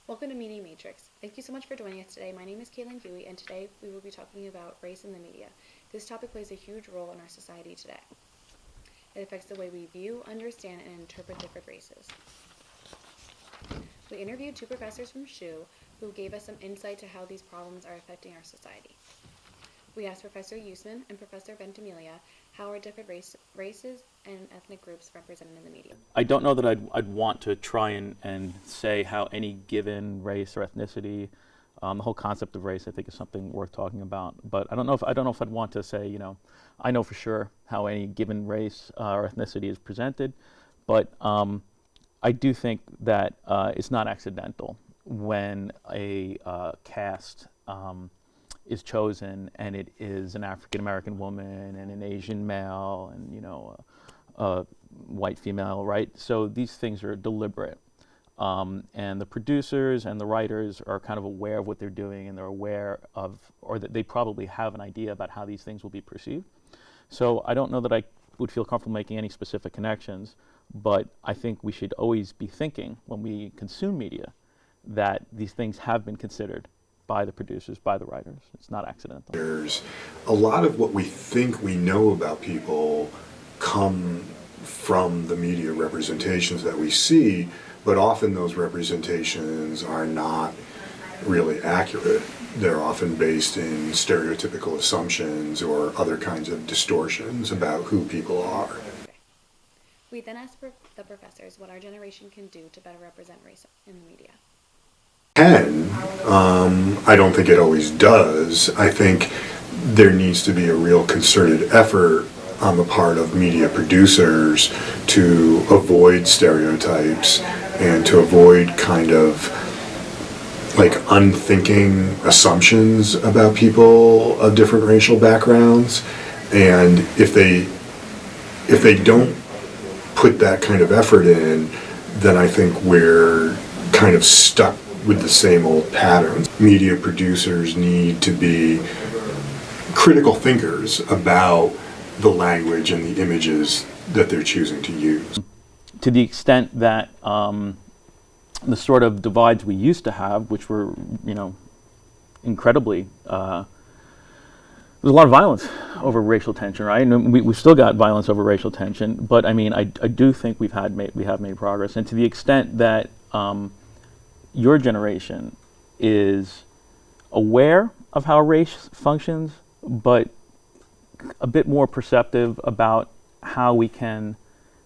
Welcome to Media Matrix. Thank you so much for joining us today. My name is Kaylin Huey, and today we will be talking about race in the media. This topic plays a huge role in our society today. It affects the way we view, understand, and interpret different races. We interviewed two professors from SHU who gave us some insight to how these problems are affecting our society. We asked Professor Usman and Professor Ventimiglia how are different races and ethnic groups represented in the media. I don't know that I'd want to try and say how any given race or ethnicity, the whole concept of race, I think, is something worth talking about. But I don't know if I'd want to say, I know for sure how any given race or ethnicity is presented. But I do think that it's not accidental when a cast is chosen and it is an African American woman and an Asian male and a white female, right? So these things are deliberate, and the producers and the writers are kind of aware of what they're doing, and they're aware of, or that they probably have an idea about how these things will be perceived. So I don't know that I would feel comfortable making any specific connections, but I think we should always be thinking when we consume media that these things have been considered by the producers, by the writers. It's not accidental. There's a lot of what we think we know about people come from the media representations that we see, but often those representations are not really accurate. They're often based in stereotypical assumptions or other kinds of distortions about who people are. We then asked the professors what our generation can do to better represent race in the media. I don't think it always does. I think there needs to be a real concerted effort on the part of media producers to avoid stereotypes and to avoid kind of like unthinking assumptions about people of different racial backgrounds. And if they don't put that kind of effort in, then I think we're kind of stuck with the same old patterns. Media producers need to be critical thinkers about the language and the images that they're choosing to use. To the extent that the sort of divides we used to have, which were, incredibly, there's a lot of violence over racial tension, right? And we've still got violence over racial tension, but I mean, I do think we have made progress. And to the extent that your generation is aware of how race functions, but a bit more perceptive about how we can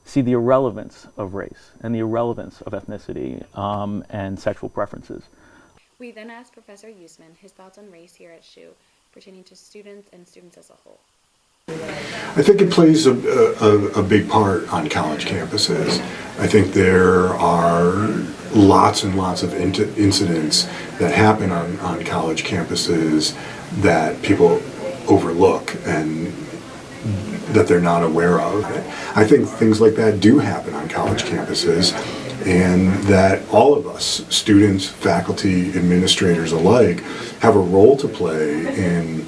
see the irrelevance of race and the irrelevance of ethnicity and sexual preferences. We then asked Professor Usman his thoughts on race here at SHU pertaining to students and students as a whole. I think it plays a big part on college campuses. I think there are lots and lots of incidents that happen on college campuses that people overlook and that they're not aware of. I think things like that do happen on college campuses, and that all of us, students, faculty, administrators alike, have a role to play in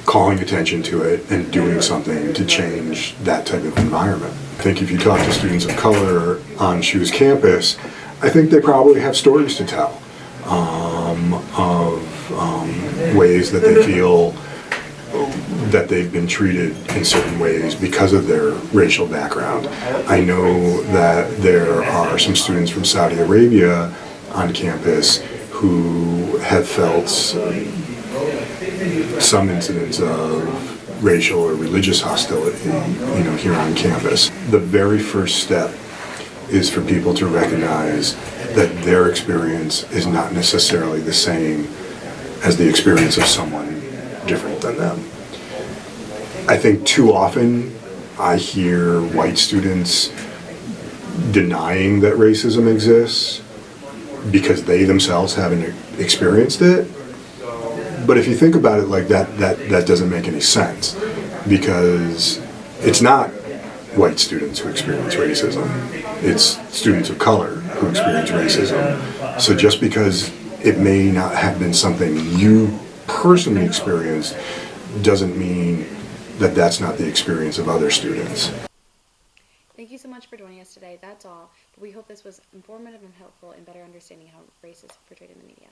calling attention to it and doing something to change that type of environment. I think if you talk to students of color on SHU's campus, I think they probably have stories to tell of ways that they feel that they've been treated in certain ways because of their racial background. I know that there are some students from Saudi Arabia on campus who have felt some incidents of racial or religious hostility, here on campus. The very first step is for people to recognize that their experience is not necessarily the same as the experience of someone different than them. I think too often I hear white students denying that racism exists because they themselves haven't experienced it. But if you think about it like that, that doesn't make any sense, because it's not white students who experience racism, it's students of color who experience racism. So just because it may not have been something you personally experienced doesn't mean that that's not the experience of other students. Thank you so much for joining us today. That's all, but we hope this was informative and helpful in better understanding how race is portrayed in the media.